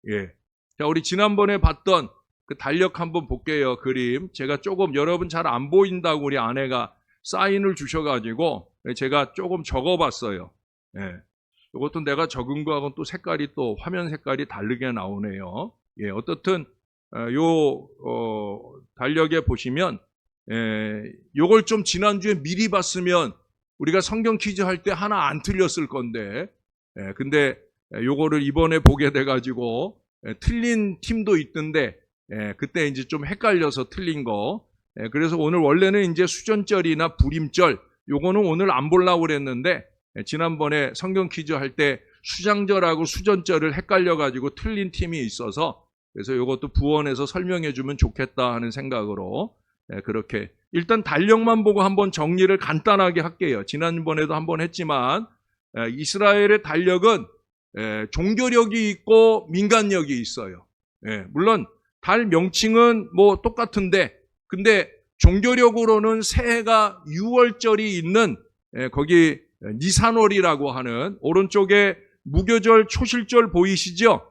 예. 자, 우리 지난번에 봤던 그 달력 한번 볼게요. 그림. 제가 조금 여러분 잘 안 보인다고 우리 아내가 사인을 주셔가지고 제가 조금 적어봤어요. 예. 이것도 내가 적은 거하고는 또 색깔이 또 화면 색깔이 다르게 나오네요. 예. 어떻든 달력에 보시면 요걸 좀 지난주에 미리 봤으면 우리가 성경 퀴즈 할 때 하나 안 틀렸을 건데 근데 요거를 이번에 보게 돼가지고 틀린 팀도 있던데 그때 이제 좀 헷갈려서 틀린 거. 그래서 오늘 원래는 이제 수전절이나 불임절 요거는 오늘 안 보려고 그랬는데 지난번에 성경 퀴즈 할 때 수장절하고 수전절을 헷갈려가지고 틀린 팀이 있어서 그래서 요것도 부원해서 설명해 주면 좋겠다 하는 생각으로 그렇게 일단 달력만 보고 한번 정리를 간단하게 할게요. 지난번에도 한번 했지만 이스라엘의 달력은 종교력이 있고 민간력이 있어요. 물론 달 명칭은 뭐 똑같은데 근데 종교력으로는 새해가 6월절이 있는 거기 니산월이라고 하는 오른쪽에 무교절 초실절 보이시죠?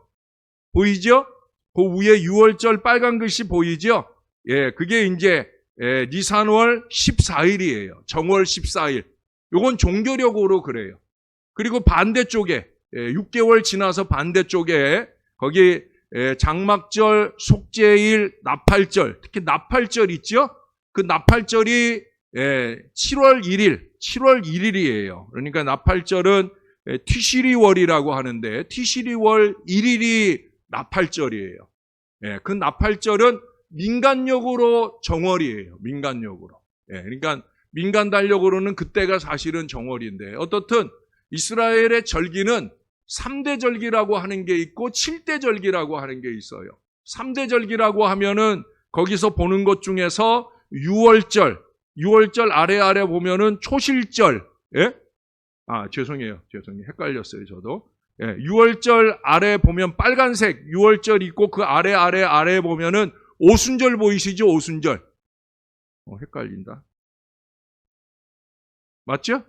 보이죠? 그 위에 6월절 빨간 글씨 보이죠? 예, 그게 이제 니산월 14일이에요. 정월 14일. 요건 종교력으로 그래요. 그리고 반대쪽에 6개월 지나서 반대쪽에 거기 장막절, 속죄일, 나팔절, 특히 나팔절 있죠? 그 나팔절이 7월 1일이에요. 그러니까 나팔절은 티시리월이라고 하는데 티시리월 1일이 나팔절이에요. 그 나팔절은 민간력으로 정월이에요. 민간력으로. 그러니까 민간 달력으로는 그때가 사실은 정월인데 어떻든 이스라엘의 절기는 3대 절기라고 하는 게 있고 7대 절기라고 하는 게 있어요. 3대 절기라고 하면은 거기서 보는 것 중에서 6월절 아래 보면은 초실절. 예? 죄송해요. 헷갈렸어요, 저도. 6월절 아래 보면 빨간색 6월절 있고 그 아래 보면은 오순절 보이시죠? 오순절. 헷갈린다. 맞죠?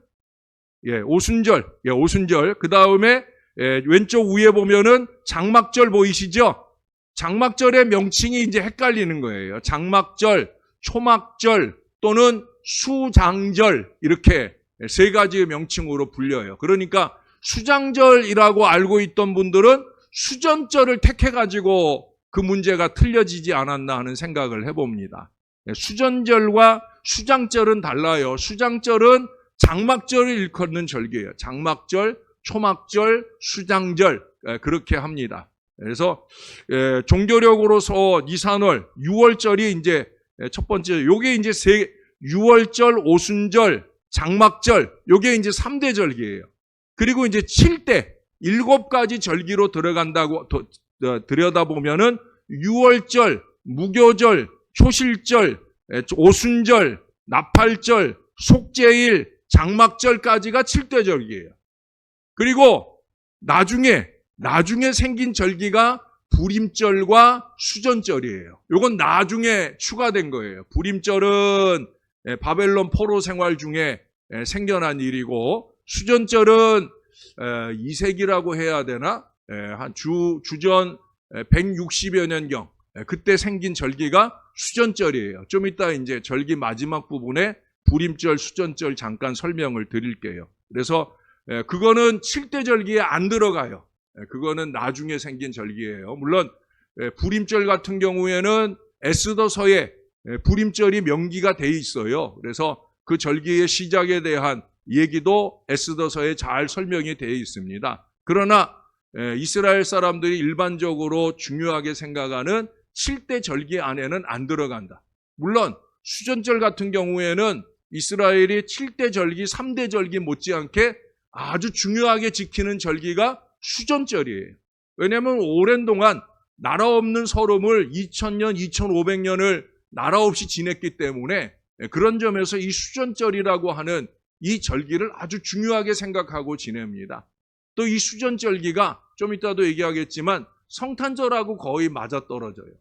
오순절. 오순절. 그 다음에 왼쪽 위에 보면은 장막절 보이시죠? 장막절의 명칭이 이제 헷갈리는 거예요. 장막절, 초막절 또는 수장절 이렇게 세 가지의 명칭으로 불려요. 그러니까 수장절이라고 알고 있던 분들은 수전절을 택해가지고 그 문제가 틀려지지 않았나 하는 생각을 해봅니다. 수전절과 수장절은 달라요. 수장절은 장막절을 일컫는 절기예요. 장막절, 초막절, 수장절 그렇게 합니다. 그래서 종교력으로서 니산월, 6월절이 이제 첫 번째. 요게 이제 6월절, 오순절, 장막절 요게 이제 3대 절기예요. 그리고 이제 7대 7가지 절기로 들어간다고 들여다보면은 6월절, 무교절, 초실절, 오순절, 나팔절, 속죄일, 장막절까지가 7대 절기예요. 그리고 나중에 생긴 절기가 불임절과 수전절이에요. 요건 나중에 추가된 거예요. 불임절은 바벨론 포로 생활 중에 생겨난 일이고 수전절은 2세기라고 해야 되나? 한 주전 160여 년경 그때 생긴 절기가 수전절이에요. 좀 이따 이제 절기 마지막 부분에 불임절, 수전절 잠깐 설명을 드릴게요. 그래서 그거는 7대 절기에 안 들어가요. 그거는 나중에 생긴 절기예요. 물론 불임절 같은 경우에는 에스더서에 불임절이 명기가 돼 있어요. 그래서 그 절기의 시작에 대한 얘기도 에스더서에 잘 설명이 되어 있습니다. 그러나 이스라엘 사람들이 일반적으로 중요하게 생각하는 7대 절기 안에는 안 들어간다. 물론 수전절 같은 경우에는 이스라엘이 7대 절기, 3대 절기 못지않게 아주 중요하게 지키는 절기가 수전절이에요. 왜냐하면 오랜 동안 나라 없는 서름을 2000년, 2500년을 나라 없이 지냈기 때문에 그런 점에서 이 수전절이라고 하는 이 절기를 아주 중요하게 생각하고 지냅니다. 또 이 수전절기가 좀 이따도 얘기하겠지만 성탄절하고 거의 맞아떨어져요.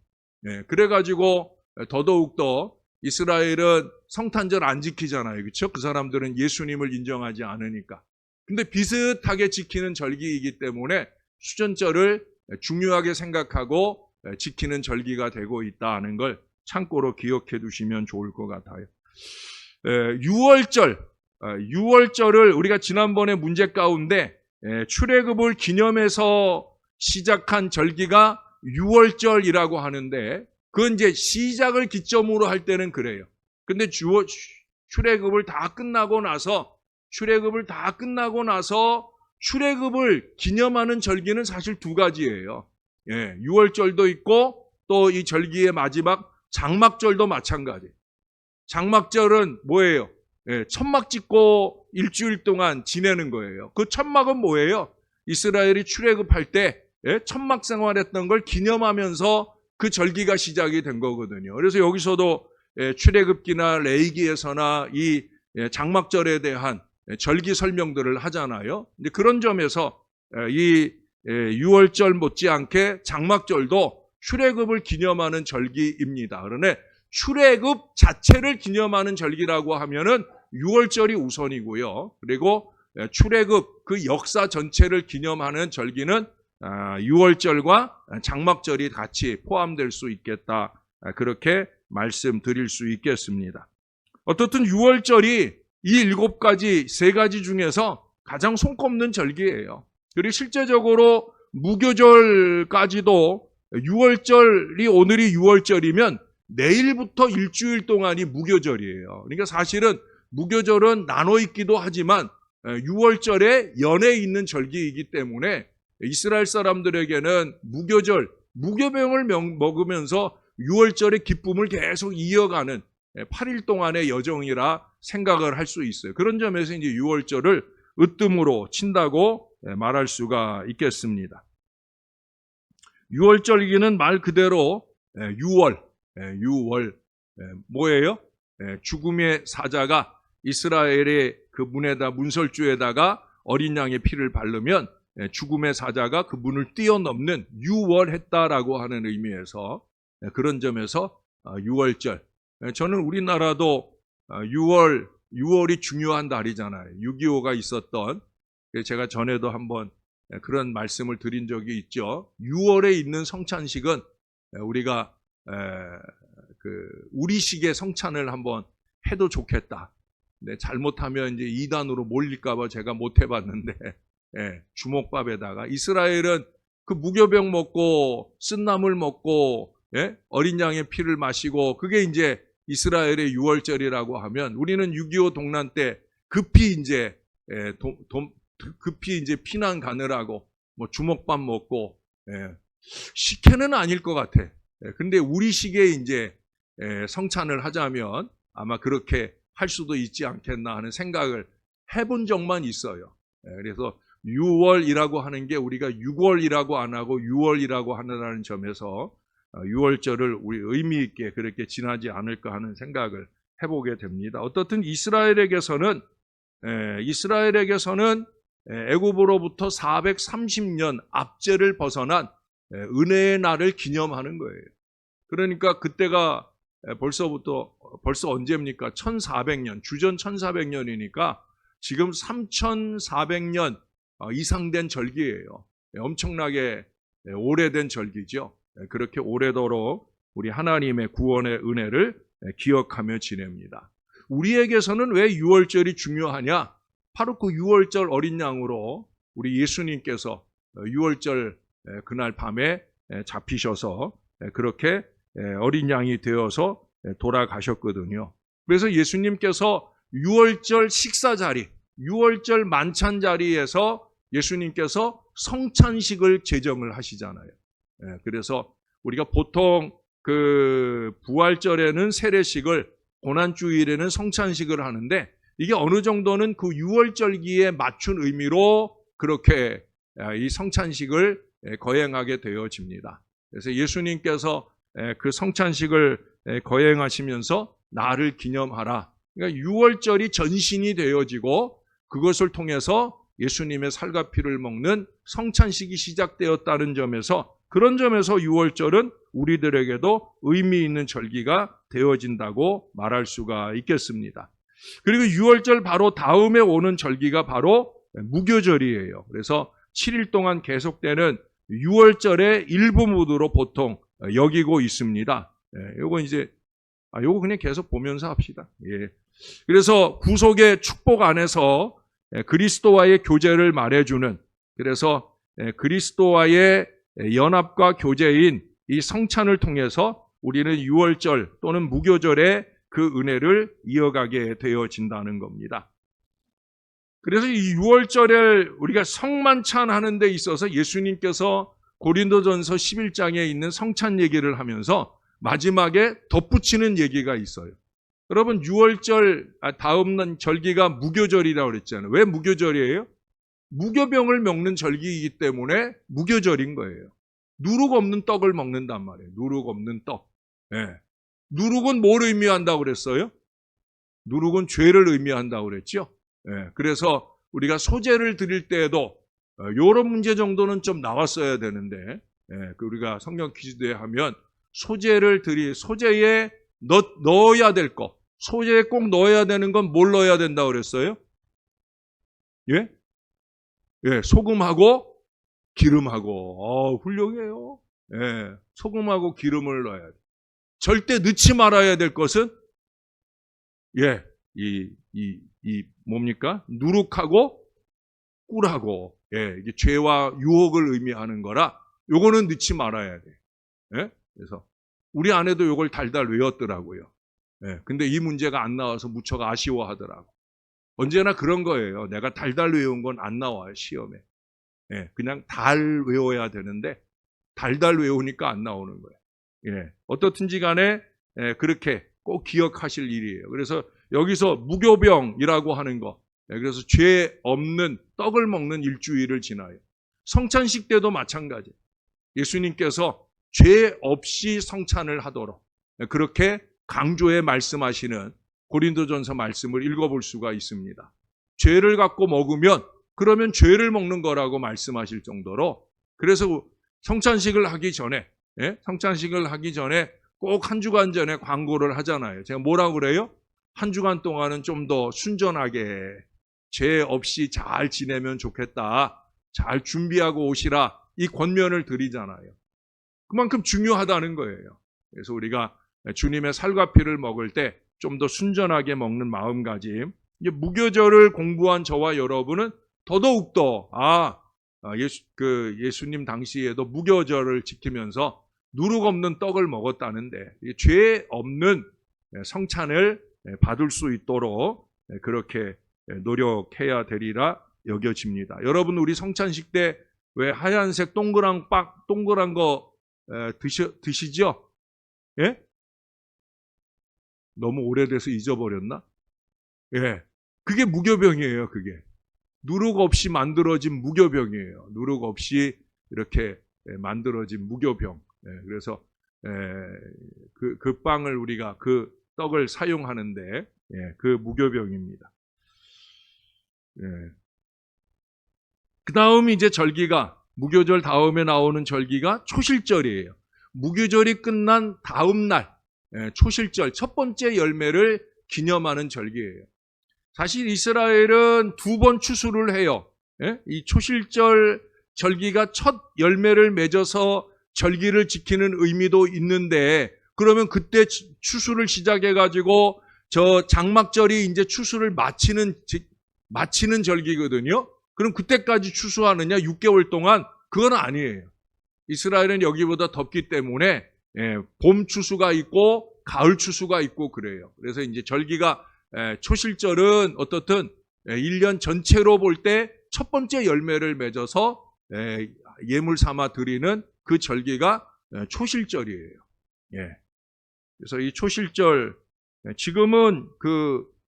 그래가지고 더더욱더 이스라엘은 성탄절 안 지키잖아요. 그렇죠? 그 사람들은 예수님을 인정하지 않으니까. 근데 비슷하게 지키는 절기이기 때문에 수전절을 중요하게 생각하고 지키는 절기가 되고 있다는 걸 참고로 기억해 두시면 좋을 것 같아요. 6월절을 우리가 지난번에 문제 가운데 출애굽을 기념해서 시작한 절기가 6월절이라고 하는데, 그건 이제 시작을 기점으로 할 때는 그래요. 근데 출애굽을 다 끝나고 나서 출애굽을 기념하는 절기는 사실 두 가지예요. 6월절도 있고 또 이 절기의 마지막 장막절도 마찬가지. 장막절은 뭐예요? 천막 짓고 일주일 동안 지내는 거예요. 그 천막은 뭐예요? 이스라엘이 출애굽할 때 천막 생활했던 걸 기념하면서 그 절기가 시작이 된 거거든요. 그래서 여기서도 출애굽기나 레위기에서나 이 장막절에 대한 절기 설명들을 하잖아요. 근데 그런 점에서 이 6월절 못지않게 장막절도 출애굽을 기념하는 절기입니다. 그런데 출애굽 자체를 기념하는 절기라고 하면은 6월절이 우선이고요. 그리고 출애굽 그 역사 전체를 기념하는 절기는 6월절과 장막절이 같이 포함될 수 있겠다. 그렇게 말씀드릴 수 있겠습니다. 어떻든 6월절이 이 7가지, 3가지 중에서 가장 손꼽는 절기예요. 그리고 실제적으로 무교절까지도 6월절이 오늘이 6월절이면 내일부터 일주일 동안이 무교절이에요. 그러니까 사실은 무교절은 나눠 있기도 하지만 6월절에 연해 있는 절기이기 때문에 이스라엘 사람들에게는 무교절, 무교병을 먹으면서 6월절의 기쁨을 계속 이어가는 8일 동안의 여정이라 생각을 할 수 있어요. 그런 점에서 이제 6월절을 으뜸으로 친다고 말할 수가 있겠습니다. 6월절기는 말 그대로 6월 뭐예요? 죽음의 사자가 이스라엘의 그 문에다 문설주에다가 어린 양의 피를 바르면 죽음의 사자가 그 문을 뛰어넘는 6월했다라고 하는 의미에서 그런 점에서 6월절. 저는 우리나라도 6월이 중요한 달이잖아요. 6.25가 있었던, 제가 전에도 한번 그런 말씀을 드린 적이 있죠. 6월에 있는 성찬식은 우리가 우리식의 성찬을 한번 해도 좋겠다. 네, 잘못하면 이제 이단으로 몰릴까봐 제가 못 해봤는데, 주먹밥에다가 이스라엘은 그 무교병 먹고 쓴나물 먹고 어린 양의 피를 마시고, 그게 이제 이스라엘의 6월절이라고 하면, 우리는 6.25 동란 때 급히 이제 피난 가느라고 뭐 주먹밥 먹고, 식혜는 아닐 것 같아. 근데 우리식의 이제 성찬을 하자면 아마 그렇게 할 수도 있지 않겠나 하는 생각을 해본 적만 있어요. 그래서 6월이라고 하는 게 우리가 6월이라고 안 하고 6월이라고 하느라는 점에서 6월절을 우리 의미 있게 그렇게 지나지 않을까 하는 생각을 해보게 됩니다. 어떻든 이스라엘에게서는 애굽으로부터 430년 압제를 벗어난 은혜의 날을 기념하는 거예요. 그러니까 그때가 벌써 언제입니까? 1400년, 주전 1400년이니까 지금 3400년 이상 된 절기예요. 엄청나게 오래된 절기죠. 그렇게 오래도록 우리 하나님의 구원의 은혜를 기억하며 지냅니다. 우리에게서는 왜 6월절이 중요하냐? 바로 그 6월절 어린 양으로 우리 예수님께서 6월절 그날 밤에 잡히셔서 그렇게 어린 양이 되어서 돌아가셨거든요. 그래서 예수님께서 6월절 식사 자리, 6월절 만찬 자리에서 예수님께서 성찬식을 제정을 하시잖아요. 그래서 우리가 보통 그 부활절에는 세례식을, 고난주일에는 성찬식을 하는데, 이게 어느 정도는 그 6월절기에 맞춘 의미로 그렇게 이 성찬식을 거행하게 되어집니다. 그래서 예수님께서 그 성찬식을 거행하시면서 나를 기념하라. 그러니까 6월절이 전신이 되어지고 그것을 통해서 예수님의 살과 피를 먹는 성찬식이 시작되었다는 점에서, 그런 점에서 6월절은 우리들에게도 의미 있는 절기가 되어진다고 말할 수가 있겠습니다. 그리고 6월절 바로 다음에 오는 절기가 바로 무교절이에요. 그래서 7일 동안 계속되는 유월절의 일부 모드로 보통 여기고 있습니다. 요거 이제 요거 그냥 계속 보면서 합시다. 예. 그래서 구속의 축복 안에서 그리스도와의 교제를 말해주는, 그래서 그리스도와의 연합과 교제인 이 성찬을 통해서 우리는 유월절 또는 무교절의 그 은혜를 이어가게 되어진다는 겁니다. 그래서 이 유월절을 우리가 성만찬 하는 데 있어서 예수님께서 고린도전서 11장에 있는 성찬 얘기를 하면서 마지막에 덧붙이는 얘기가 있어요. 여러분, 유월절 다음 절기가 무교절이라고 그랬잖아요. 왜 무교절이에요? 무교병을 먹는 절기이기 때문에 무교절인 거예요. 누룩 없는 떡을 먹는단 말이에요. 누룩 없는 떡. 예. 누룩은 뭘 의미한다고 그랬어요? 누룩은 죄를 의미한다고 그랬죠. 예. 그래서 우리가 소제를 드릴 때에도 이런 문제 정도는 좀 나왔어야 되는데, 우리가 성경 퀴즈대회 하면 소제에 넣어야 될 거, 소제에 꼭 넣어야 되는 건 뭘 넣어야 된다고 그랬어요? 예? 예, 소금하고 기름하고. 훌륭해요. 예, 소금하고 기름을 넣어야 돼. 절대 넣지 말아야 될 것은, 예, 뭡니까? 누룩하고 꿀하고, 예, 이게 죄와 유혹을 의미하는 거라, 요거는 넣지 말아야 돼. 예? 그래서 우리 아내도 요걸 달달 외웠더라고요. 예, 근데 이 문제가 안 나와서 무척 아쉬워하더라고. 언제나 그런 거예요. 내가 달달 외운 건 안 나와요, 시험에. 예, 그냥 달 외워야 되는데 달달 외우니까 안 나오는 거예요. 예, 어떻든지 간에 그렇게 꼭 기억하실 일이에요. 그래서 여기서 무교병이라고 하는 거, 그래서 죄 없는 떡을 먹는 일주일을 지나요. 성찬식 때도 마찬가지. 예수님께서 죄 없이 성찬을 하도록 그렇게 강조해 말씀하시는 고린도전서 말씀을 읽어볼 수가 있습니다. 죄를 갖고 먹으면 그러면 죄를 먹는 거라고 말씀하실 정도로, 그래서 성찬식을 하기 전에 꼭 한 주간 전에 광고를 하잖아요. 제가 뭐라고 그래요? 한 주간 동안은 좀 더 순전하게 죄 없이 잘 지내면 좋겠다. 잘 준비하고 오시라. 이 권면을 드리잖아요. 그만큼 중요하다는 거예요. 그래서 우리가 주님의 살과 피를 먹을 때 좀 더 순전하게 먹는 마음가짐. 이제 무교절을 공부한 저와 여러분은 더더욱더 예수님 당시에도 무교절을 지키면서 누룩 없는 떡을 먹었다는데 죄 없는 성찬을 받을 수 있도록 그렇게 노력해야 되리라 여겨집니다. 여러분, 우리 성찬식 때 왜 하얀색 동그란 거 드시죠? 예? 너무 오래돼서 잊어버렸나? 예. 그게 무교병이에요, 그게. 누룩 없이 만들어진 무교병이에요. 누룩 없이 이렇게 만들어진 무교병. 그래서 그 빵을 우리가 그 떡을 사용하는데 그 무교병입니다. 그 다음 이제 절기가, 무교절 다음에 나오는 절기가 초실절이에요. 무교절이 끝난 다음 날 초실절, 첫 번째 열매를 기념하는 절기예요. 사실 이스라엘은 2번 추수를 해요. 이 초실절 절기가 첫 열매를 맺어서 절기를 지키는 의미도 있는데, 그러면 그때 추수를 시작해가지고 저 장막절이 이제 추수를 마치는 절기거든요. 그럼 그때까지 추수하느냐? 6개월 동안? 그건 아니에요. 이스라엘은 여기보다 덥기 때문에 봄 추수가 있고 가을 추수가 있고 그래요. 그래서 이제 절기가 초실절은 어떻든 1년 전체로 볼 때 첫 번째 열매를 맺어서 예물 삼아 드리는 그 절기가 초실절이에요. 그래서 이 초실절, 지금은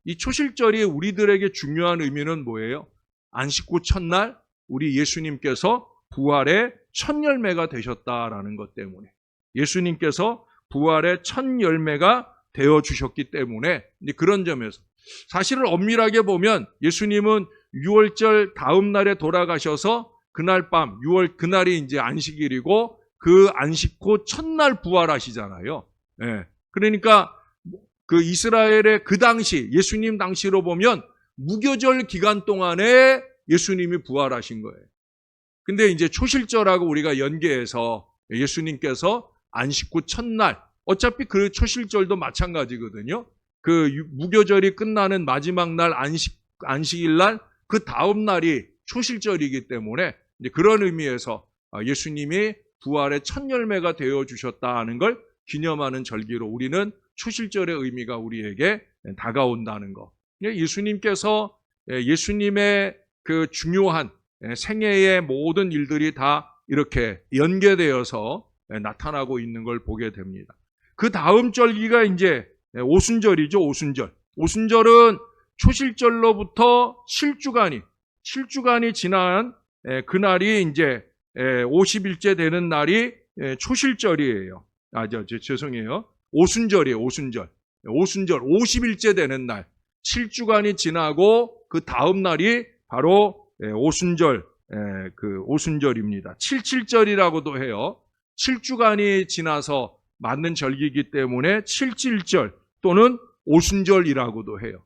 이 초실절이 우리들에게 중요한 의미는 뭐예요? 안식구 첫날 우리 예수님께서 부활의 첫 열매가 되셨다라는 것 때문에, 예수님께서 부활의 첫 열매가 되어 주셨기 때문에 그런 점에서 사실을 엄밀하게 보면 예수님은 6월절 다음 날에 돌아가셔서 그날 밤, 그날이 이제 안식일이고 그 안식 후 첫날 부활하시잖아요. 그러니까 그 이스라엘의 그 당시, 예수님 당시로 보면 무교절 기간 동안에 예수님이 부활하신 거예요. 근데 이제 초실절하고 우리가 연계해서 예수님께서 안식구 첫날, 어차피 그 초실절도 마찬가지거든요. 그 무교절이 끝나는 마지막 날 안식일 날, 그 다음 날이 초실절이기 때문에 이제 그런 의미에서 예수님이 부활의 첫 열매가 되어 주셨다는 걸 기념하는 절기로 우리는 초실절의 의미가 우리에게 다가온다는 거. 예수님께서 예수님의 그 중요한 생애의 모든 일들이 다 이렇게 연계되어서 나타나고 있는 걸 보게 됩니다. 그 다음 절기가 이제 오순절이죠. 오순절. 오순절은 초실절로부터 7주간이 지난 그날이 이제 50일째 되는 날이 초실절이에요. 죄송해요. 오순절이에요. 오순절 50일째 되는 날. 7주간이 지나고 그 다음 날이 바로 오순절, 그 오순절입니다. 77절이라고도 해요. 7주간이 지나서 맞는 절기이기 때문에 77절 또는 오순절이라고도 해요.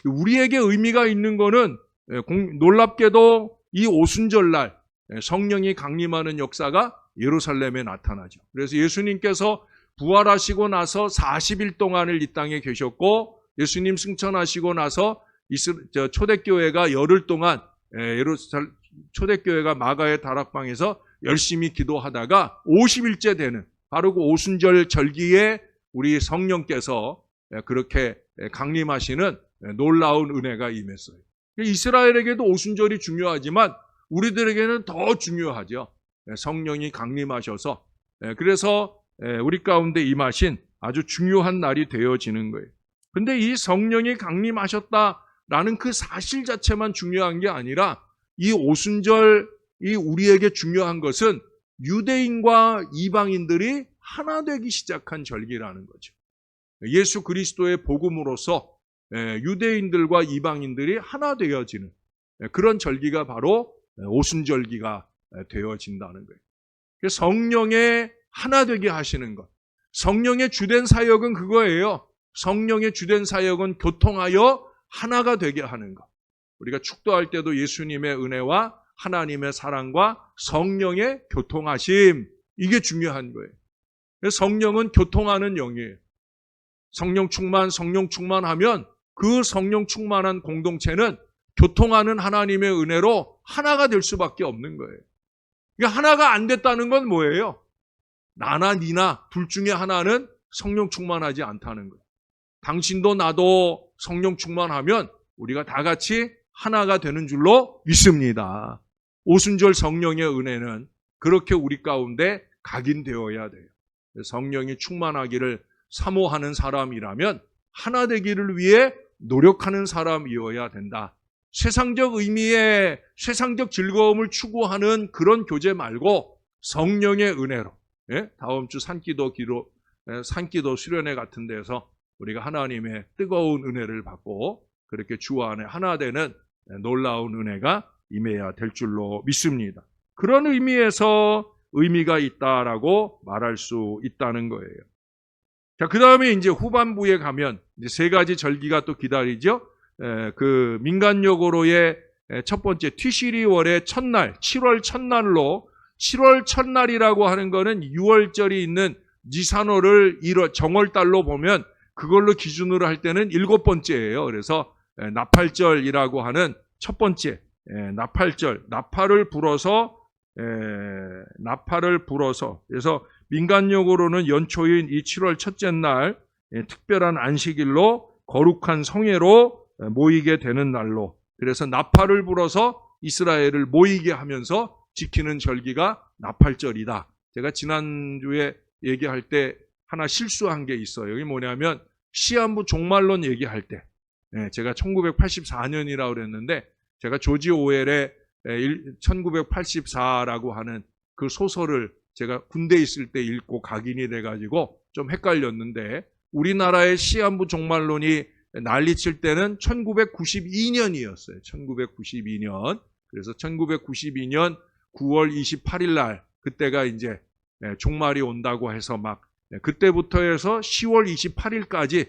우리에게 의미가 있는 거는 놀랍게도 이 오순절날 성령이 강림하는 역사가 예루살렘에 나타나죠. 그래서 예수님께서 부활하시고 나서 40일 동안을 이 땅에 계셨고 예수님 승천하시고 나서 초대교회가 열흘 동안 초대교회가 마가의 다락방에서 열심히 기도하다가 50일째 되는 바로 그 오순절 절기에 우리 성령께서 그렇게 강림하시는 놀라운 은혜가 임했어요. 이스라엘에게도 오순절이 중요하지만 우리들에게는 더 중요하죠. 성령이 강림하셔서 그래서 우리 가운데 임하신 아주 중요한 날이 되어지는 거예요. 근데 이 성령이 강림하셨다라는 그 사실 자체만 중요한 게 아니라 이 오순절이 우리에게 중요한 것은 유대인과 이방인들이 하나 되기 시작한 절기라는 거죠. 예수 그리스도의 복음으로서 유대인들과 이방인들이 하나 되어지는 그런 절기가 바로 오순절기가 되어진다는 거예요. 성령의 하나 되게 하시는 것. 성령의 주된 사역은 그거예요. 성령의 주된 사역은 교통하여 하나가 되게 하는 것. 우리가 축도할 때도 예수님의 은혜와 하나님의 사랑과 성령의 교통하심, 이게 중요한 거예요. 성령은 교통하는 영이에요. 성령 충만하면 그 성령 충만한 공동체는 교통하는 하나님의 은혜로 하나가 될 수밖에 없는 거예요. 그러니까 하나가 안 됐다는 건 뭐예요? 나나 니나 둘 중에 하나는 성령 충만하지 않다는 거예요. 당신도 나도 성령 충만하면 우리가 다 같이 하나가 되는 줄로 믿습니다. 오순절 성령의 은혜는 그렇게 우리 가운데 각인되어야 돼요. 성령이 충만하기를 사모하는 사람이라면 하나 되기를 위해 노력하는 사람이어야 된다. 세상적 의미의 세상적 즐거움을 추구하는 그런 교제 말고 성령의 은혜로, 다음 주 산기도 수련회 같은 데서 우리가 하나님의 뜨거운 은혜를 받고 그렇게 주 안에 하나 되는 놀라운 은혜가 임해야 될 줄로 믿습니다. 그런 의미에서 의미가 있다라고 말할 수 있다는 거예요. 자, 그 다음에 이제 후반부에 가면 이제 세 가지 절기가 또 기다리죠. 그 민간요구로의 첫 번째 티시리월의 첫날, 7월 첫날로 7월 첫날이라고 하는 거는 6월절이 있는 니산월을 정월달로 보면 그걸로 기준으로 할 때는 7번째예요. 그래서 나팔절이라고 하는 첫 번째 나팔절, 나팔을 불어서 그래서 민간요구로는 연초인 이 7월 첫째 날 특별한 안식일로 거룩한 성회로 모이게 되는 날로, 그래서 나팔을 불어서 이스라엘을 모이게 하면서 지키는 절기가 나팔절이다. 제가 지난주에 얘기할 때 하나 실수한 게 있어요. 이게 뭐냐면 시한부 종말론 얘기할 때 제가 1984년이라고 그랬는데 제가 조지 오웰의 1984라고 하는 그 소설을 제가 군대에 있을 때 읽고 각인이 돼가지고 좀 헷갈렸는데 우리나라의 시한부 종말론이 난리칠 때는 1992년이었어요. 1992년. 그래서 1992년 9월 28일 날 그때가 이제 종말이 온다고 해서 막 그때부터 해서 10월 28일까지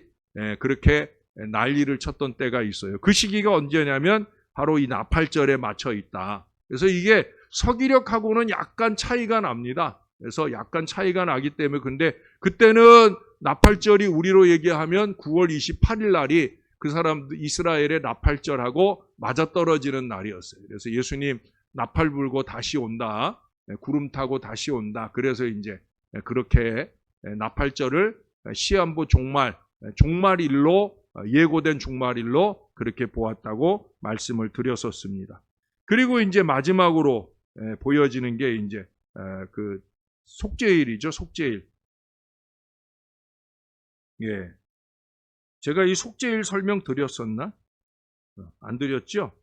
그렇게 난리를 쳤던 때가 있어요. 그 시기가 언제냐면 바로 이 나팔절에 맞춰 있다. 그래서 이게 서기력하고는 약간 차이가 납니다. 그래서 약간 차이가 나기 때문에 근데 그때는 나팔절이 우리로 얘기하면 9월 28일 날이 그 사람 이스라엘의 나팔절하고 맞아떨어지는 날이었어요. 그래서 예수님 나팔 불고 다시 온다. 구름 타고 다시 온다. 그래서 이제 그렇게 나팔절을 시한부 종말일로 예고된 종말일로 그렇게 보았다고 말씀을 드렸었습니다. 그리고 이제 마지막으로 보여지는 게 이제 그 속죄일이죠. 속죄일. 예. 제가 이 속죄일 설명 드렸었나? 안 드렸죠?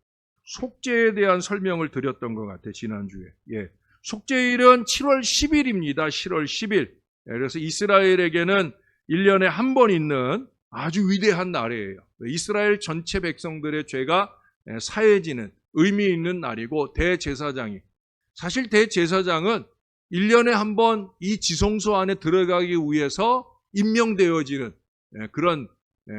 속죄에 대한 설명을 드렸던 것 같아요. 지난주에. 예. 속죄일은 7월 10일입니다. 7월 10일. 그래서 이스라엘에게는 1년에 한 번 있는 아주 위대한 날이에요. 이스라엘 전체 백성들의 죄가 사해지는 의미 있는 날이고 대제사장이 사실 대제사장은 1년에 한 번 이 지성소 안에 들어가기 위해서 임명되어지는 그런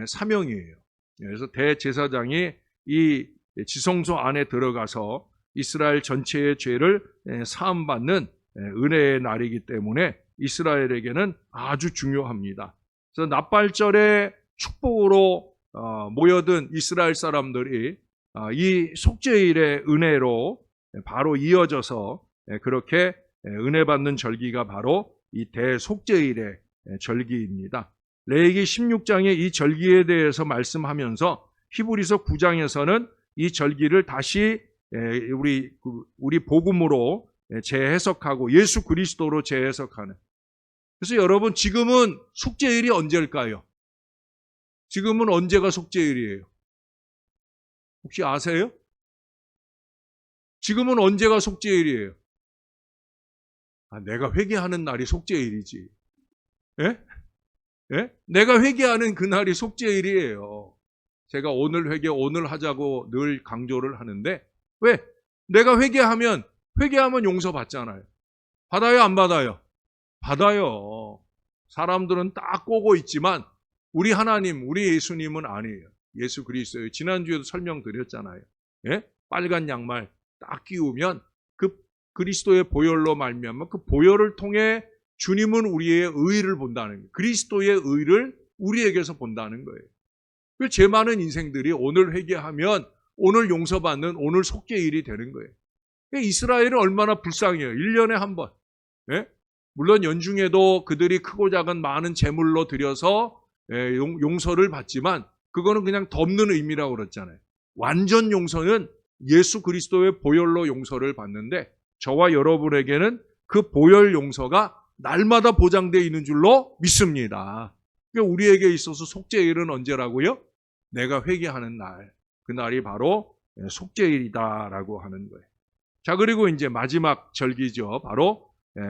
사명이에요. 그래서 대제사장이 이 지성소 안에 들어가서 이스라엘 전체의 죄를 사함받는 은혜의 날이기 때문에 이스라엘에게는 아주 중요합니다. 그래서 나팔절의 축복으로 모여든 이스라엘 사람들이 이 속죄일의 은혜로 바로 이어져서 그렇게 은혜 받는 절기가 바로 이 대속죄일의 절기입니다. 레위기 16장에 이 절기에 대해서 말씀하면서 히브리서 9장에서는 이 절기를 다시 우리 복음으로 재해석하고 예수 그리스도로 재해석하는. 그래서 여러분 지금은 속죄일이 언제일까요? 지금은 언제가 속죄일이에요? 혹시 아세요? 지금은 언제가 속죄일이에요? 내가 회개하는 날이 속죄일이지. 예? 예? 내가 회개하는 그날이 속죄일이에요. 제가 오늘 오늘 하자고 늘 강조를 하는데 왜? 내가 회개하면 용서받잖아요. 받아요, 안 받아요? 받아요. 사람들은 딱 꼬고 있지만 우리 하나님, 우리 예수님은 아니에요. 예수 그리스도예요. 지난주에도 설명드렸잖아요. 예? 빨간 양말 딱 끼우면 그 그리스도의 보혈로 말미암아 그 보혈을 통해 주님은 우리의 의를 본다는 거예요. 그리스도의 의를 우리에게서 본다는 거예요. 그 죄 많은 인생들이 오늘 회개하면 오늘 용서받는 오늘 속죄일이 되는 거예요. 이스라엘은 얼마나 불쌍해요. 1년에 한 번. 예? 물론 연중에도 그들이 크고 작은 많은 제물로 드려서 용서를 받지만 그거는 그냥 덮는 의미라고 그랬잖아요. 완전 용서는 예수 그리스도의 보혈로 용서를 받는데 저와 여러분에게는 그 보혈 용서가 날마다 보장되어 있는 줄로 믿습니다. 그러니까 우리에게 있어서 속죄일은 언제라고요? 내가 회개하는 날. 그날이 바로 속죄일이다라고 하는 거예요. 자, 그리고 이제 마지막 절기죠. 바로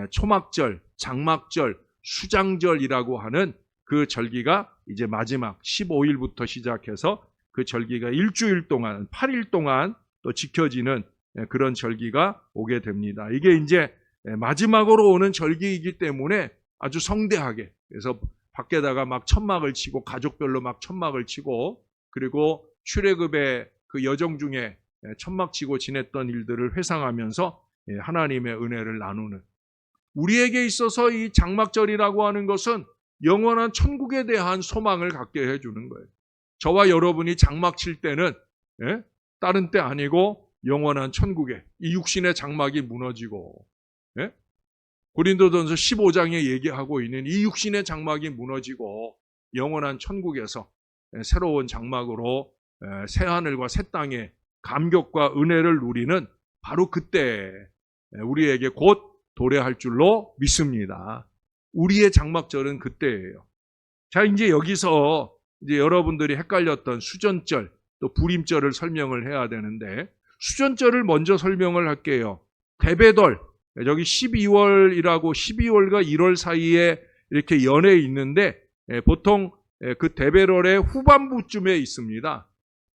초막절, 장막절, 수장절이라고 하는 그 절기가 이제 마지막 15일부터 시작해서 그 절기가 일주일 동안, 8일 동안 또 지켜지는 그런 절기가 오게 됩니다. 이게 이제 마지막으로 오는 절기이기 때문에 아주 성대하게, 그래서 밖에다가 막 천막을 치고 가족별로 막 천막을 치고 그리고 출애굽의 그 여정 중에 천막 치고 지냈던 일들을 회상하면서 하나님의 은혜를 나누는, 우리에게 있어서 이 장막절이라고 하는 것은 영원한 천국에 대한 소망을 갖게 해주는 거예요. 저와 여러분이 장막 칠 때는 다른 때 아니고 영원한 천국에 이 육신의 장막이 무너지고 고린도전서 15장에 얘기하고 있는 이 육신의 장막이 무너지고 영원한 천국에서 새로운 장막으로 새 하늘과 새 땅의 감격과 은혜를 누리는 바로 그때 우리에게 곧 도래할 줄로 믿습니다. 우리의 장막절은 그때예요. 자, 이제 여기서 이제 여러분들이 헷갈렸던 수전절 또 불임절을 설명을 해야 되는데 수전절을 먼저 설명을 할게요. 대배돌, 여기 12월이라고 12월과 1월 사이에 이렇게 연해 있는데 보통 그 대배돌의 후반부쯤에 있습니다.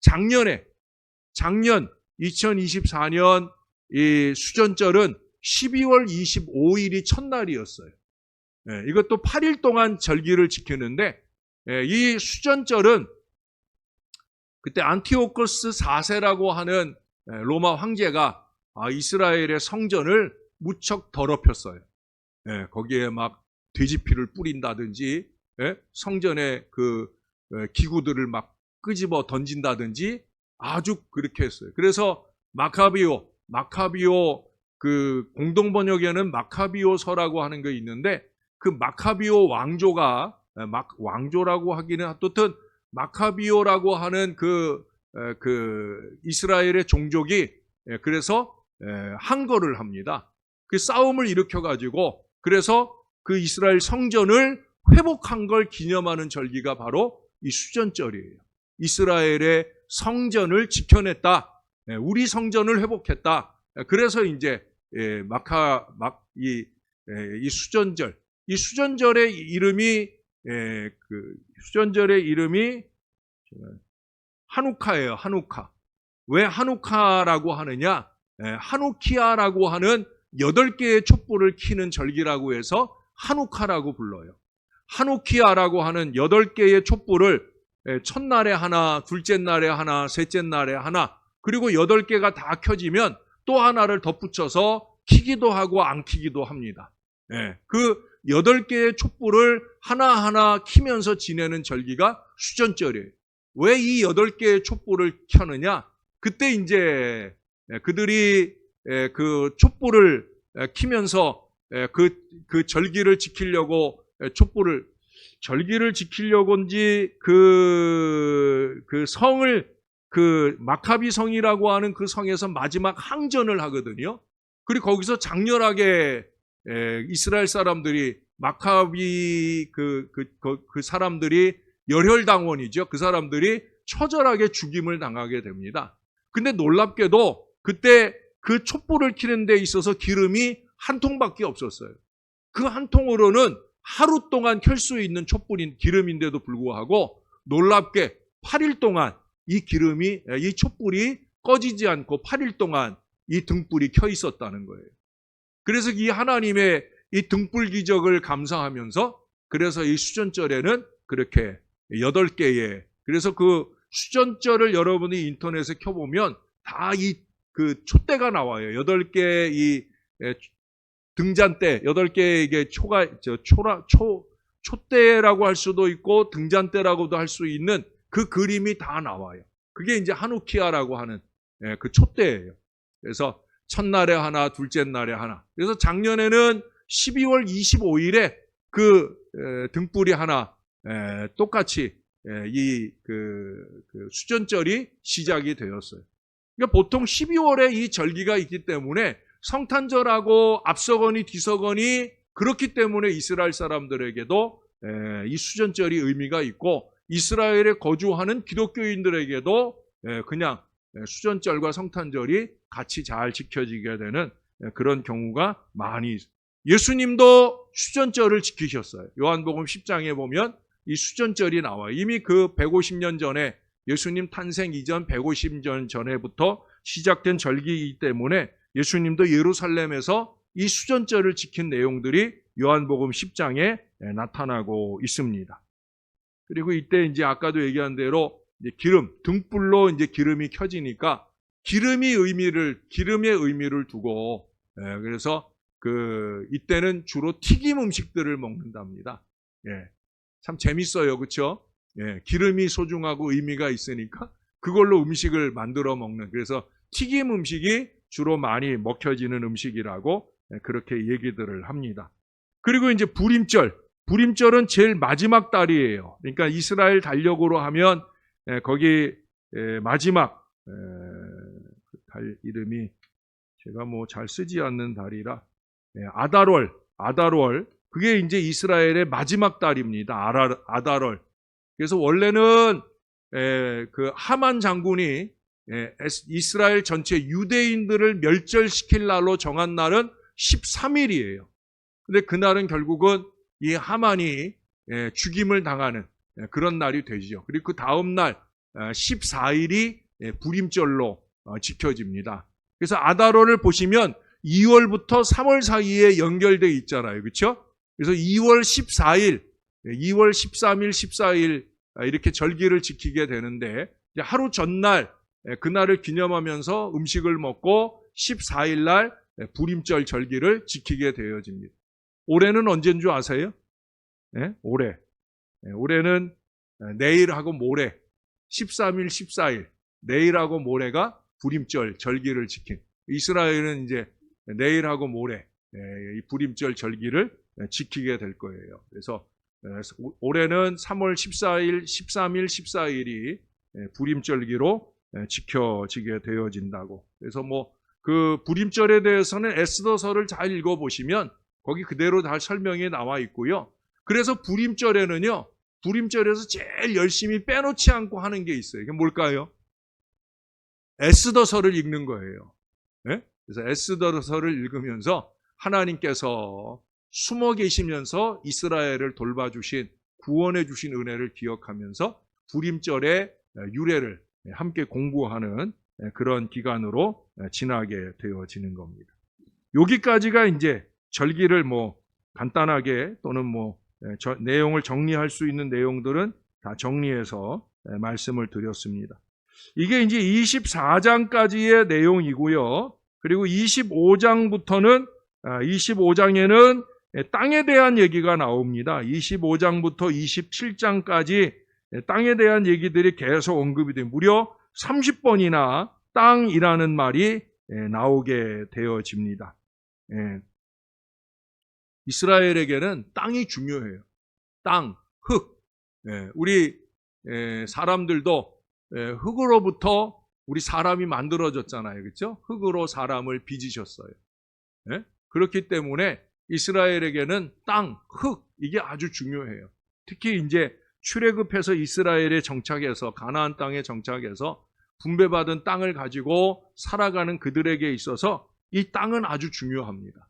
작년 2024년 이 수전절은 12월 25일이 첫날이었어요. 이것도 8일 동안 절기를 지키는데 이 수전절은 그때 안티오코스 4세라고 하는 로마 황제가 이스라엘의 성전을 무척 더럽혔어요. 예, 거기에 막 돼지피를 뿌린다든지, 예, 성전에 그 기구들을 막 끄집어 던진다든지 아주 그렇게 했어요. 그래서 마카비오 그 공동 번역에는 마카비오서라고 하는 게 있는데 그 마카비오 왕조가 왕조라고 하기는 어떻든 마카비오라고 하는 그 이스라엘의 종족이 그래서 항거를 합니다. 그 싸움을 일으켜 가지고 그래서 그 이스라엘 성전을 회복한 걸 기념하는 절기가 바로 이 수전절이에요. 이스라엘의 성전을 지켜냈다. 우리 성전을 회복했다. 그래서 이제 이 수전절, 이 수전절의 이름이 하누카예요. 하누카. 왜 하누카라고 하느냐? 하누키아라고 하는 8개의 촛불을 켜는 절기라고 해서 하누카라고 불러요. 하누키아라고 하는 8개의 촛불을 첫날에 하나, 둘째 날에 하나, 셋째 날에 하나, 그리고 8개가 다 켜지면 또 하나를 덧붙여서 켜기도 하고 안 켜기도 합니다. 그 8개의 촛불을 하나하나 켜면서 지내는 절기가 수전절이에요. 왜 이 8개의 촛불을 켜느냐? 그때 이제 그들이 그 촛불을 켜면서 그 절기를 지키려고 절기를 지키려고인지 그 성을 그 마카비 성이라고 하는 그 성에서 마지막 항전을 하거든요. 그리고 거기서 장렬하게 이스라엘 사람들이 마카비 그 사람들이 열혈당원이죠. 그 사람들이 처절하게 죽임을 당하게 됩니다. 근데 놀랍게도 그때 그 촛불을 켜는 데 있어서 기름이 한 통밖에 없었어요. 그 한 통으로는 하루 동안 켤 수 있는 기름인데도 불구하고 놀랍게 8일 동안 이 촛불이 꺼지지 않고 8일 동안 이 등불이 켜 있었다는 거예요. 그래서 이 하나님의 이 등불 기적을 감사하면서 그래서 이 수전절에는 그렇게 8개의 그래서 그 수전절을 여러분이 인터넷에 켜보면 다 그 촛대가 나와요. 8개 이 등잔대, 8개의 이게 촛대라고 할 수도 있고 등잔대라고도 할 수 있는 그 그림이 다 나와요. 그게 이제 하누키아라고 하는 그 촛대예요. 그래서 첫날에 하나, 둘째 날에 하나. 그래서 작년에는 12월 25일에 그 등불이 하나 똑같이 그 수전절이 시작이 되었어요. 그러니까 보통 12월에 이 절기가 있기 때문에 성탄절하고 앞서거니 뒤서거니 그렇기 때문에 이스라엘 사람들에게도 이 수전절이 의미가 있고 이스라엘에 거주하는 기독교인들에게도 그냥 수전절과 성탄절이 같이 잘 지켜지게 되는 그런 경우가 많이 있어요. 예수님도 수전절을 지키셨어요. 요한복음 10장에 보면 이 수전절이 나와요. 이미 그 150년 전에 예수님 탄생 이전 150년 전에부터 시작된 절기이기 때문에 예수님도 예루살렘에서 이 수전절을 지킨 내용들이 요한복음 10장에 나타나고 있습니다. 그리고 이때 이제 아까도 얘기한 대로 이제 등불로 이제 기름이 켜지니까 기름의 의미를 두고 그래서 이때는 주로 튀김 음식들을 먹는답니다. 참 재밌어요, 그렇죠? 기름이 소중하고 의미가 있으니까 그걸로 음식을 만들어 먹는 그래서 튀김 음식이 주로 많이 먹혀지는 음식이라고 그렇게 얘기들을 합니다. 그리고 이제 부림절은 제일 마지막 달이에요. 그러니까 이스라엘 달력으로 하면 거기 마지막 달 이름이 제가 뭐 잘 쓰지 않는 달이라 아달월 그게 이제 이스라엘의 마지막 달입니다. 아달월. 그래서 원래는 그 하만 장군이 이스라엘 전체 유대인들을 멸절시킬 날로 정한 날은 13일이에요. 근데 그날은 결국은 이 하만이 죽임을 당하는 그런 날이 되죠. 그리고 그 다음 날 14일이 부림절로 지켜집니다. 그래서 아달월을 보시면 2월부터 3월 사이에 연결되어 있잖아요. 그렇죠? 그래서 2월 14일, 2월 13일, 14일 이렇게 절기를 지키게 되는데 하루 전날 그날을 기념하면서 음식을 먹고 14일 날 불임절 절기를 지키게 되어집니다. 올해는 언제인 줄 아세요? 네? 올해는 내일하고 모레 13일, 14일 내일하고 모레가 불임절 절기를 지킨, 이스라엘은 이제 내일하고 모레 이 불임절 절기를 지키게 될 거예요. 그래서 올해는 3월 14일, 13일, 14일이 불임절기로 지켜지게 되어진다고. 그래서 뭐 그 불임절에 대해서는 에스더서를 잘 읽어보시면 거기 그대로 다 설명이 나와 있고요. 그래서 불임절에는요, 불임절에서 제일 열심히 빼놓지 않고 하는 게 있어요. 이게 뭘까요? 에스더서를 읽는 거예요. 네? 그래서 에스더서를 읽으면서 하나님께서 숨어 계시면서 이스라엘을 돌봐주신, 구원해 주신 은혜를 기억하면서 불임절의 유래를 함께 공부하는 그런 기간으로 지나게 되어지는 겁니다. 여기까지가 이제 절기를 뭐 간단하게 또는 뭐 내용을 정리할 수 있는 내용들은 다 정리해서 말씀을 드렸습니다. 이게 이제 24장까지의 내용이고요. 그리고 25장부터는 25장에는 땅에 대한 얘기가 나옵니다. 25장부터 27장까지 땅에 대한 얘기들이 계속 언급이 돼요. 무려 30번이나 땅이라는 말이 나오게 되어집니다. 이스라엘에게는 땅이 중요해요. 땅, 흙. 우리 사람들도 흙으로부터 우리 사람이 만들어졌잖아요. 그렇죠? 흙으로 사람을 빚으셨어요. 그렇기 때문에 이스라엘에게는 땅, 흙, 이게 아주 중요해요. 특히 이제 출애굽해서 이스라엘에 정착해서 가나안 땅에 정착해서 분배받은 땅을 가지고 살아가는 그들에게 있어서 이 땅은 아주 중요합니다.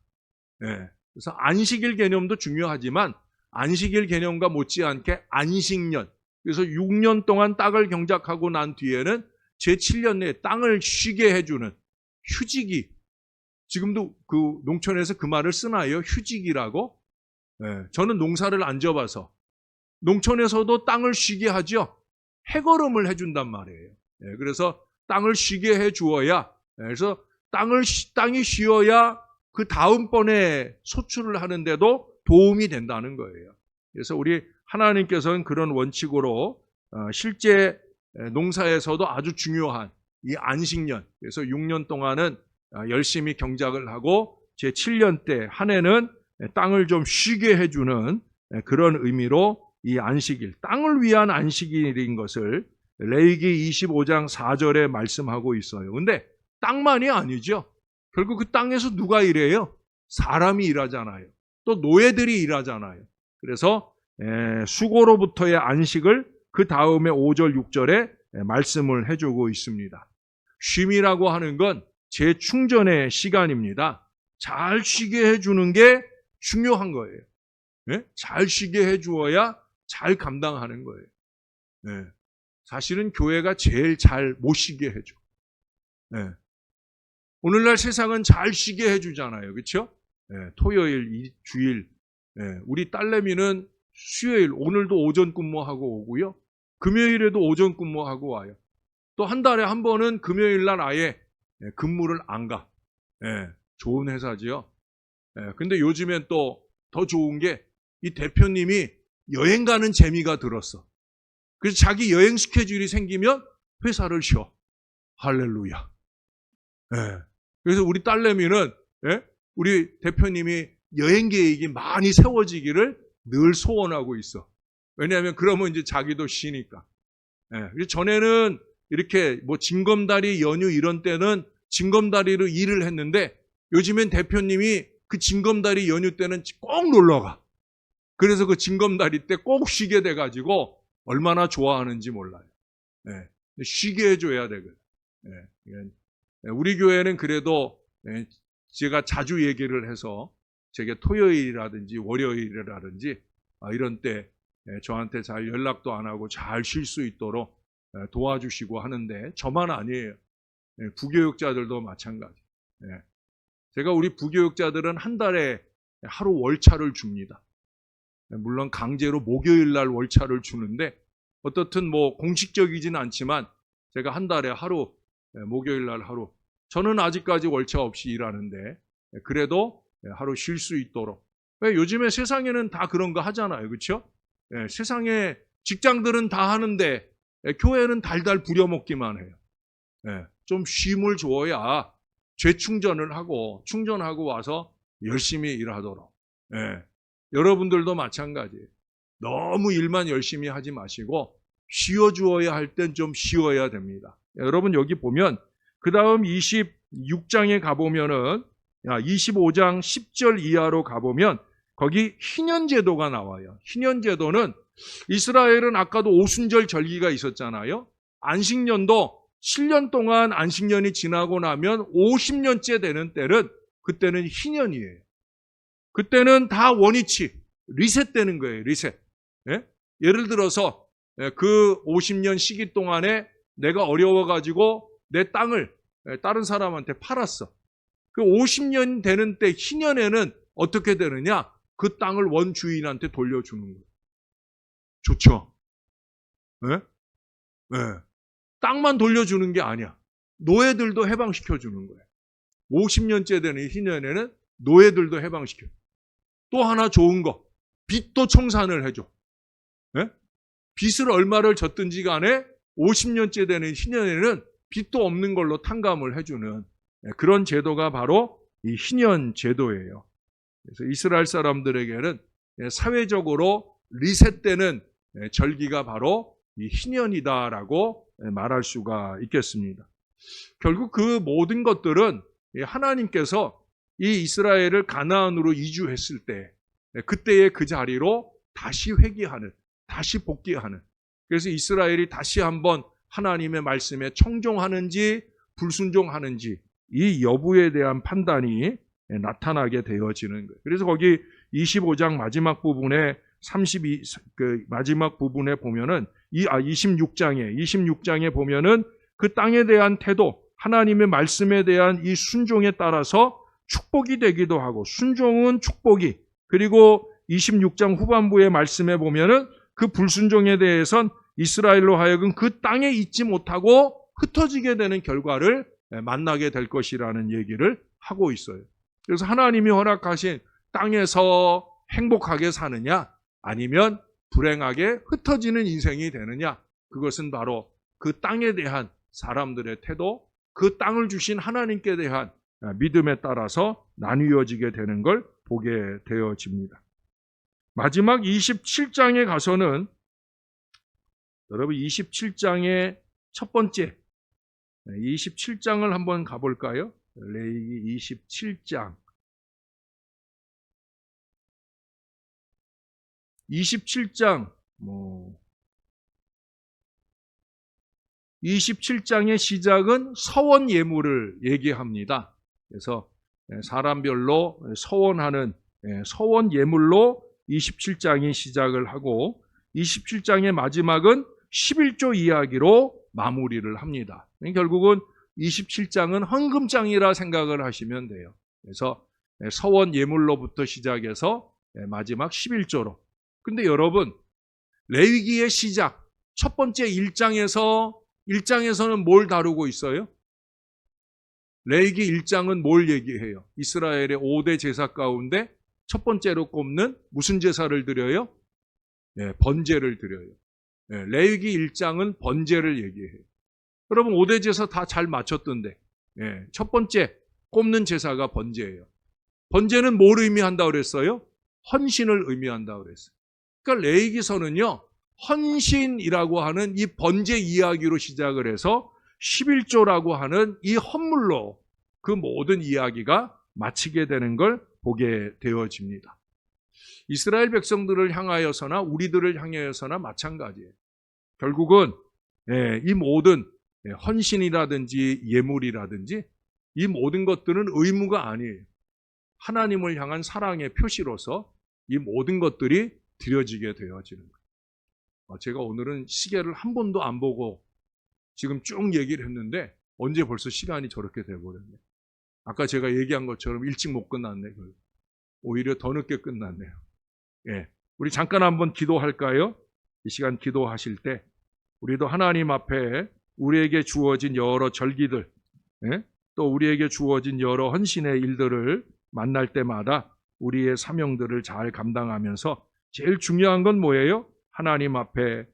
그래서 안식일 개념도 중요하지만 안식일 개념과 못지않게 안식년, 그래서 6년 동안 땅을 경작하고 난 뒤에는 제7년 내에 땅을 쉬게 해주는 휴직이, 지금도 그 농촌에서 그 말을 쓰나요? 휴직이라고? 저는 농사를 안 져봐서 농촌에서도 땅을 쉬게 하죠. 해걸음을 해준단 말이에요. 그래서 땅을 쉬게 해주어야, 그래서 땅이 쉬어야 그 다음번에 소출을 하는데도 도움이 된다는 거예요. 그래서 우리 하나님께서는 그런 원칙으로 실제 농사에서도 아주 중요한 이 안식년, 그래서 6년 동안은 열심히 경작을 하고 제7년 때 한 해는 땅을 좀 쉬게 해주는 그런 의미로 이 안식일, 땅을 위한 안식일인 것을 레위기 25장 4절에 말씀하고 있어요. 근데 땅만이 아니죠. 결국 그 땅에서 누가 일해요? 사람이 일하잖아요. 또 노예들이 일하잖아요. 그래서 수고로부터의 안식을 그 다음에 5절, 6절에 말씀을 해주고 있습니다. 쉼이라고 하는 건 재충전의 시간입니다. 잘 쉬게 해주는 게 중요한 거예요. 잘 쉬게 해주어야 잘 감당하는 거예요. 사실은 교회가 제일 잘 못 쉬게 해줘. 오늘날 세상은 잘 쉬게 해주잖아요. 그렇죠? 토요일, 주일. 우리 딸내미는 수요일, 오늘도 오전 근무하고 오고요. 금요일에도 오전 근무하고 와요. 또 한 달에 한 번은 금요일 날 아예 근무를 안 가. 좋은 회사지요. 근데 요즘엔 또 더 좋은 게 이 대표님이 여행 가는 재미가 들었어. 그래서 자기 여행 스케줄이 생기면 회사를 쉬어. 할렐루야. 그래서 우리 딸내미는 우리 대표님이 여행 계획이 많이 세워지기를 늘 소원하고 있어. 왜냐하면 그러면 이제 자기도 쉬니까. 그래서 전에는 이렇게 뭐 징검다리 연휴 이런 때는 징검다리로 일을 했는데 요즘엔 대표님이 그 징검다리 연휴 때는 꼭 놀러 가. 그래서 그 징검다리 때 꼭 쉬게 돼가지고 얼마나 좋아하는지 몰라요. 쉬게 해줘야 되거든. 우리 교회는 그래도 제가 자주 얘기를 해서 제게 토요일이라든지 월요일이라든지 이런 때 저한테 잘 연락도 안 하고 잘 쉴 수 있도록 도와주시고 하는데 저만 아니에요. 부교육자들도 마찬가지. 제가 우리 부교육자들은 한 달에 하루 월차를 줍니다. 물론 강제로 목요일 날 월차를 주는데 어떻든 뭐 공식적이진 않지만 제가 한 달에 하루, 목요일 날 하루 저는 아직까지 월차 없이 일하는데 그래도 하루 쉴 수 있도록. 요즘에 세상에는 다 그런 거 하잖아요. 그렇죠? 세상에 직장들은 다 하는데 교회는 달달 부려먹기만 해요. 좀 쉼을 주어야 재충전을 하고 충전하고 와서 열심히 일하도록. 여러분들도 마찬가지예요. 너무 일만 열심히 하지 마시고 쉬어주어야 할 땐 좀 쉬어야 됩니다. 여러분 여기 보면 그 다음 26장에 가보면은 25장 10절 이하로 가보면 거기 희년제도가 나와요. 희년제도는 이스라엘은 아까도 오순절 절기가 있었잖아요. 안식년도 7년 동안 안식년이 지나고 나면 50년째 되는 때는 그때는 희년이에요. 그때는 다 원위치 리셋되는 거예요. 리셋. 예를 들어서 그 50년 시기 동안에 내가 어려워가지고 내 땅을 다른 사람한테 팔았어. 그 50년 되는 때 희년에는 어떻게 되느냐? 그 땅을 원주인한테 돌려주는 거예요. 좋죠? 땅만 돌려주는 게 아니야. 노예들도 해방시켜주는 거예요. 50년째 되는 희년에는 노예들도 해방시켜. 또 하나 좋은 거, 빚도 청산을 해줘. 빚을 얼마를 졌든지 간에 50년째 되는 희년에는 빚도 없는 걸로 탕감을 해주는 그런 제도가 바로 이 희년 제도예요. 그래서 이스라엘 사람들에게는 사회적으로 리셋되는 절기가 바로 이 희년이다라고 말할 수가 있겠습니다. 결국 그 모든 것들은 하나님께서 이 이스라엘을 가나안으로 이주했을 때 그때의 그 자리로 다시 회귀하는, 다시 복귀하는, 그래서 이스라엘이 다시 한번 하나님의 말씀에 청종하는지 불순종하는지 이 여부에 대한 판단이 나타나게 되어지는 거예요. 그래서 거기 25장 마지막 부분에 마지막 부분에 보면은 26장에 보면은 그 땅에 대한 태도, 하나님의 말씀에 대한 이 순종에 따라서 축복이 되기도 하고, 순종은 축복이, 그리고 26장 후반부의 말씀에 보면은 그 불순종에 대해선 이스라엘로 하여금 그 땅에 있지 못하고 흩어지게 되는 결과를 만나게 될 것이라는 얘기를 하고 있어요. 그래서 하나님이 허락하신 땅에서 행복하게 사느냐, 아니면 불행하게 흩어지는 인생이 되느냐, 그것은 바로 그 땅에 대한 사람들의 태도, 그 땅을 주신 하나님께 대한 믿음에 따라서 나뉘어지게 되는 걸 보게 되어집니다. 마지막 27장에 가서는 여러분 27장의 첫 번째 27장을 한번 가볼까요? 레위기 27장 27장의 시작은 서원 예물을 얘기합니다. 그래서 사람별로 서원하는 서원 예물로 27장이 시작을 하고 27장의 마지막은 11조 이야기로 마무리를 합니다. 결국은 27장은 헌금장이라 생각을 하시면 돼요. 그래서 서원 예물로부터 시작해서 마지막 11조로. 근데 여러분, 레위기의 시작, 첫 번째 1장에서는 뭘 다루고 있어요? 레위기 1장은 뭘 얘기해요? 이스라엘의 5대 제사 가운데 첫 번째로 꼽는 무슨 제사를 드려요? 번제를 드려요. 레위기 1장은 번제를 얘기해요. 여러분 5대 제사 다 잘 맞췄던데 첫 번째 꼽는 제사가 번제예요. 번제는 뭘 의미한다고 그랬어요? 헌신을 의미한다고 그랬어요. 그러니까 레위기서는요, 헌신이라고 하는 이 번제 이야기로 시작을 해서 11조라고 하는 이 헌물로 그 모든 이야기가 마치게 되는 걸 보게 되어집니다. 이스라엘 백성들을 향하여서나 우리들을 향하여서나 마찬가지예요. 결국은 이 모든 헌신이라든지 예물이라든지 이 모든 것들은 의무가 아니에요. 하나님을 향한 사랑의 표시로서 이 모든 것들이 드려지게 되어지는 거예요. 제가 오늘은 시계를 한 번도 안 보고 지금 쭉 얘기를 했는데 언제 벌써 시간이 저렇게 돼버렸네. 아까 제가 얘기한 것처럼 일찍 못 끝났네. 오히려 더 늦게 끝났네요. 우리 잠깐 한번 기도할까요? 이 시간 기도하실 때 우리도 하나님 앞에 우리에게 주어진 여러 절기들, 또 우리에게 주어진 여러 헌신의 일들을 만날 때마다 우리의 사명들을 잘 감당하면서 제일 중요한 건 뭐예요? 하나님 앞에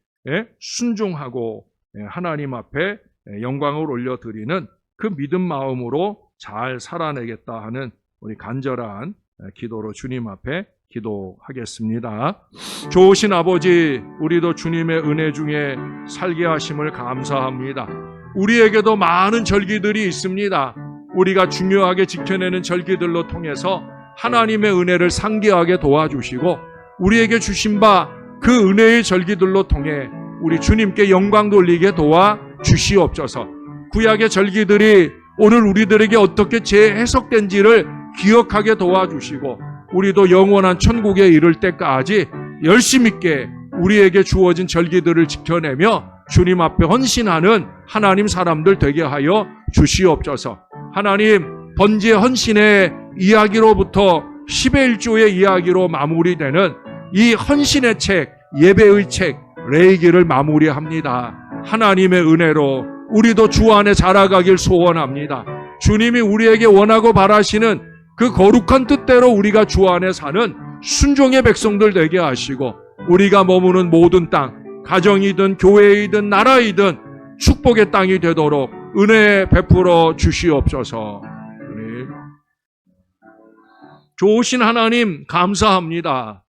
순종하고 하나님 앞에 영광을 올려드리는 그 믿음 마음으로 잘 살아내겠다 하는 우리 간절한 기도로 주님 앞에 기도하겠습니다. 좋으신 아버지, 우리도 주님의 은혜 중에 살게 하심을 감사합니다. 우리에게도 많은 절기들이 있습니다. 우리가 중요하게 지켜내는 절기들로 통해서 하나님의 은혜를 상기하게 도와주시고 우리에게 주신 바 그 은혜의 절기들로 통해 우리 주님께 영광 돌리게 도와주시옵소서. 구약의 절기들이 오늘 우리들에게 어떻게 재해석된지를 기억하게 도와주시고 우리도 영원한 천국에 이를 때까지 열심 있게 우리에게 주어진 절기들을 지켜내며 주님 앞에 헌신하는 하나님 사람들 되게 하여 주시옵소서. 하나님, 번제 헌신의 이야기로부터 10의 1조의 이야기로 마무리되는 이 헌신의 책, 예배의 책, 레위기를 마무리합니다. 하나님의 은혜로 우리도 주 안에 자라가길 소원합니다. 주님이 우리에게 원하고 바라시는 그 거룩한 뜻대로 우리가 주 안에 사는 순종의 백성들 되게 하시고 우리가 머무는 모든 땅, 가정이든 교회이든 나라이든 축복의 땅이 되도록 은혜 베풀어 주시옵소서. 좋으신 하나님 감사합니다.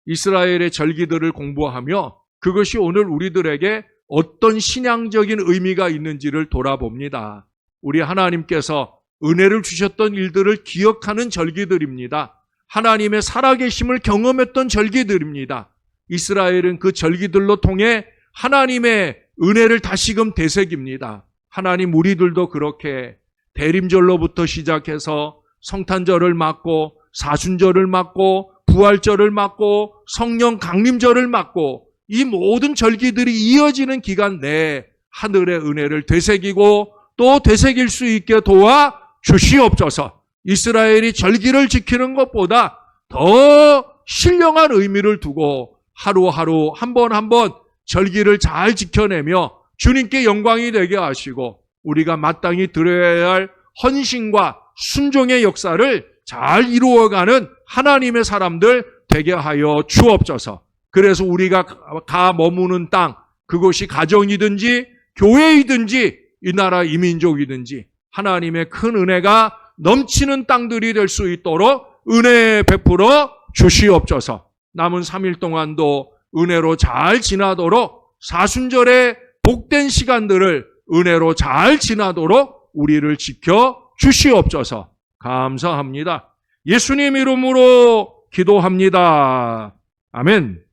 이스라엘의 절기들을 공부하며 그것이 오늘 우리들에게 어떤 신앙적인 의미가 있는지를 돌아봅니다. 우리 하나님께서 은혜를 주셨던 일들을 기억하는 절기들입니다. 하나님의 살아계심을 경험했던 절기들입니다. 이스라엘은 그 절기들로 통해 하나님의 은혜를 다시금 되새깁니다. 하나님, 우리들도 그렇게 대림절로부터 시작해서 성탄절을 맞고 사순절을 맞고 부활절을 맞고 성령 강림절을 맞고 이 모든 절기들이 이어지는 기간 내에 하늘의 은혜를 되새기고 또 되새길 수 있게 도와 주시옵소서. 이스라엘이 절기를 지키는 것보다 더 신령한 의미를 두고 하루하루 한 번 한 번 절기를 잘 지켜내며 주님께 영광이 되게 하시고 우리가 마땅히 드려야 할 헌신과 순종의 역사를 잘 이루어가는 하나님의 사람들 되게 하여 주옵소서. 그래서 우리가 가 머무는 땅, 그것이 가정이든지 교회이든지 이 나라 이민족이든지 하나님의 큰 은혜가 넘치는 땅들이 될 수 있도록 은혜 베풀어 주시옵소서. 남은 3일 동안도 은혜로 잘 지나도록 사순절의 복된 시간들을 은혜로 잘 지나도록 우리를 지켜 주시옵소서. 감사합니다. 예수님 이름으로 기도합니다. 아멘.